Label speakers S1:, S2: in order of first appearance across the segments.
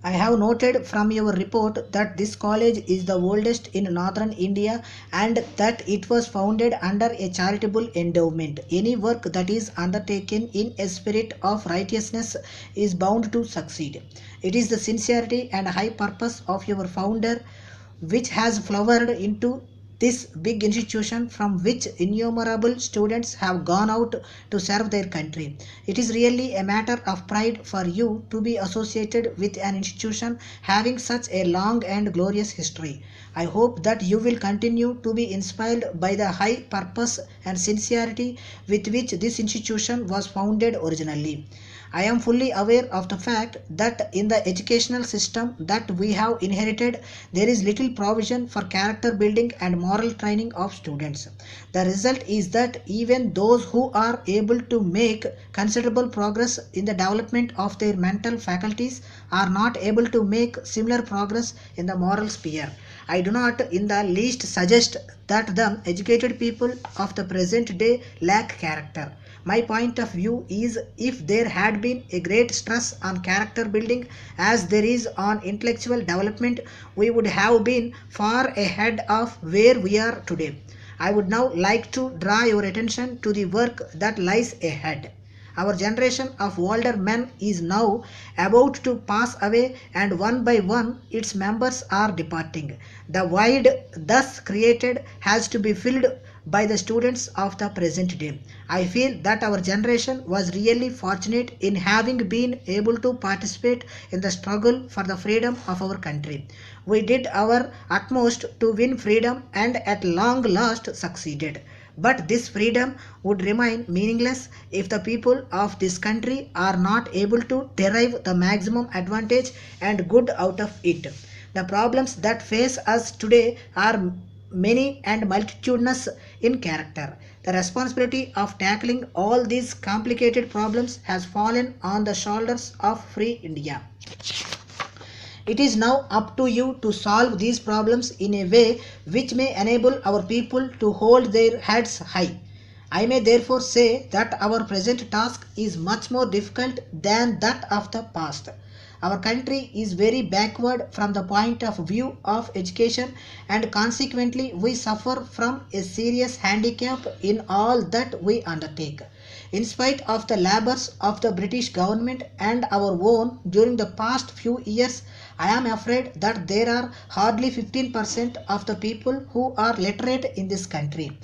S1: I have noted from your report that this college is the oldest in northern India and that it was founded under a charitable endowment. Any work that is undertaken in a spirit of righteousness is bound to succeed. It is the sincerity and high purpose of your founder which has flowered into this big institution from which innumerable students have gone out to serve their country. It is really a matter of pride for you to be associated with an institution having such a long and glorious history. I hope that you will continue to be inspired by the high purpose and sincerity with which this institution was founded originally. I am fully aware of the fact that in the educational system that we have inherited, there is little provision for character building and moral training of students. The result is that even those who are able to make considerable progress in the development of their mental faculties are not able to make similar progress in the moral sphere. I do not in the least suggest that the educated people of the present day lack character. My point of view is if there had been a great stress on character building as there is on intellectual development, we would have been far ahead of where we are today. I would now like to draw your attention to the work that lies ahead. Our generation of older men is now about to pass away and one by one its members are departing. The void thus created has to be filled by the students of the present day. I feel that our generation was really fortunate in having been able to participate in the struggle for the freedom of our country. We did our utmost to win freedom and at long last succeeded. But this freedom would remain meaningless if the people of this country are not able to derive the maximum advantage and good out of it. The problems that face us today are many and multitudinous in character. The responsibility of tackling all these complicated problems has fallen on the shoulders of free India. It is now up to you to solve these problems in a way which may enable our people to hold their heads high. I may therefore say that our present task is much more difficult than that of the past. Our country is very backward from the point of view of education and consequently we suffer from a serious handicap in all that we undertake. In spite of the labors of the British government and our own during the past few years, I am afraid that there are hardly 15% of the people who are literate in this country.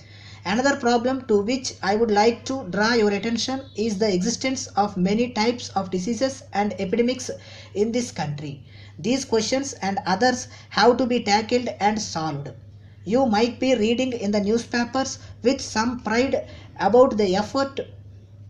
S1: Another problem to which I would like to draw your attention is the existence of many types of diseases and epidemics in this country. These questions and others have to be tackled and solved. You might be reading in the newspapers with some pride about the effort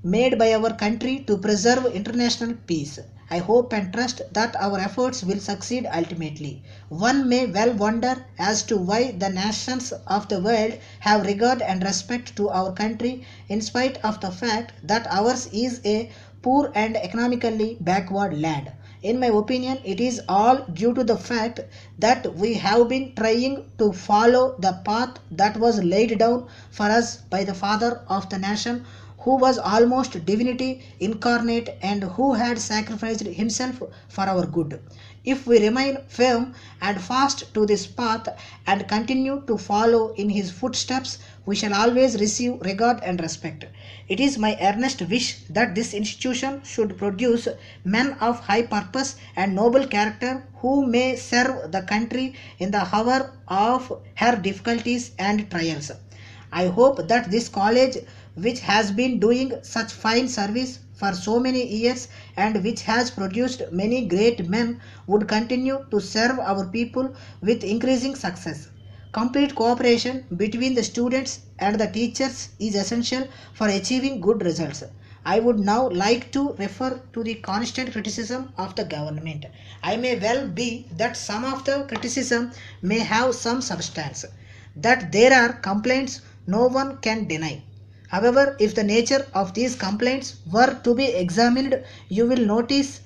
S1: made by our country to preserve international peace. I hope and trust that our efforts will succeed ultimately. One may well wonder as to why the nations of the world have regard and respect to our country in spite of the fact that ours is a poor and economically backward land. In my opinion, it is all due to the fact that we have been trying to follow the path that was laid down for us by the father of the nation who was almost divinity incarnate and who had sacrificed himself for our good. If we remain firm and fast to this path and continue to follow in his footsteps, we shall always receive regard and respect. It is my earnest wish that this institution should produce men of high purpose and noble character who may serve the country in the hour of her difficulties and trials. I hope that this college, which has been doing such fine service for so many years and which has produced many great men, would continue to serve our people with increasing success. Complete cooperation between the students and the teachers is essential for achieving good results. I would now like to refer to the constant criticism of the government. I may well be that some of the criticism may have some substance. That there are complaints no one can deny. However, if the nature of these complaints were to be examined, you will notice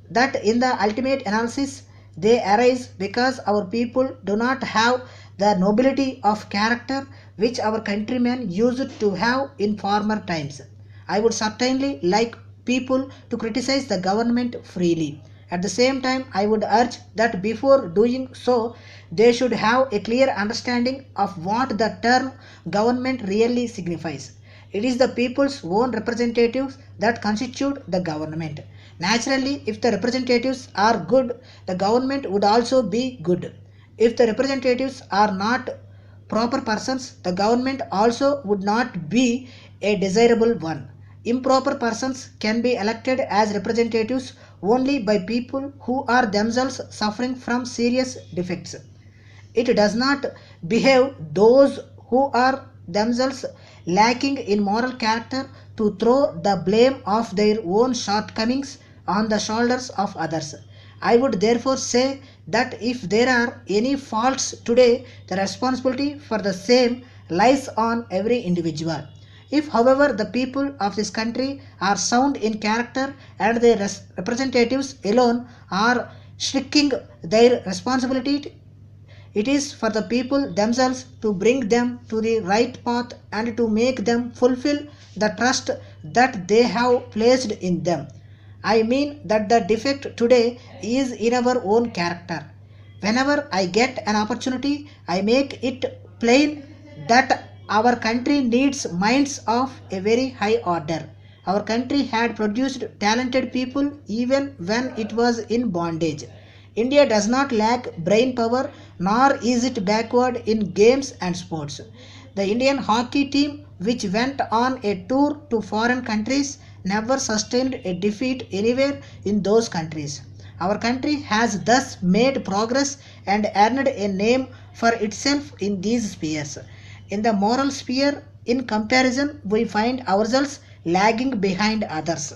S1: that in the ultimate analysis they arise because our people do not have the nobility of character which our countrymen used to have in former times. I would certainly like people to criticize the government freely. At the same time, I would urge that before doing so, they should have a clear understanding of what the term government really signifies. It is the people's own representatives that constitute the government. Naturally, if the representatives are good, the government would also be good. If the representatives are not proper persons, the government also would not be a desirable one. Improper persons can be elected as representatives only by people who are themselves suffering from serious defects. It does not behave those who are themselves lacking in moral character to throw the blame of their own shortcomings on the shoulders of others. I would therefore say that if there are any faults today, the responsibility for the same lies on every individual. If, however, the people of this country are sound in character and their representatives alone are shirking their responsibility, it is for the people themselves to bring them to the right path and to make them fulfill the trust that they have placed in them. I mean that the defect today is in our own character. Whenever I get an opportunity, I make it plain that our country needs minds of a very high order. Our country had produced talented people even when it was in bondage. India does not lack brain power nor is it backward in games and sports. The Indian hockey team, which went on a tour to foreign countries, never sustained a defeat anywhere in those countries. Our country has thus made progress and earned a name for itself in these spheres. In the moral sphere, in comparison, we find ourselves lagging behind others.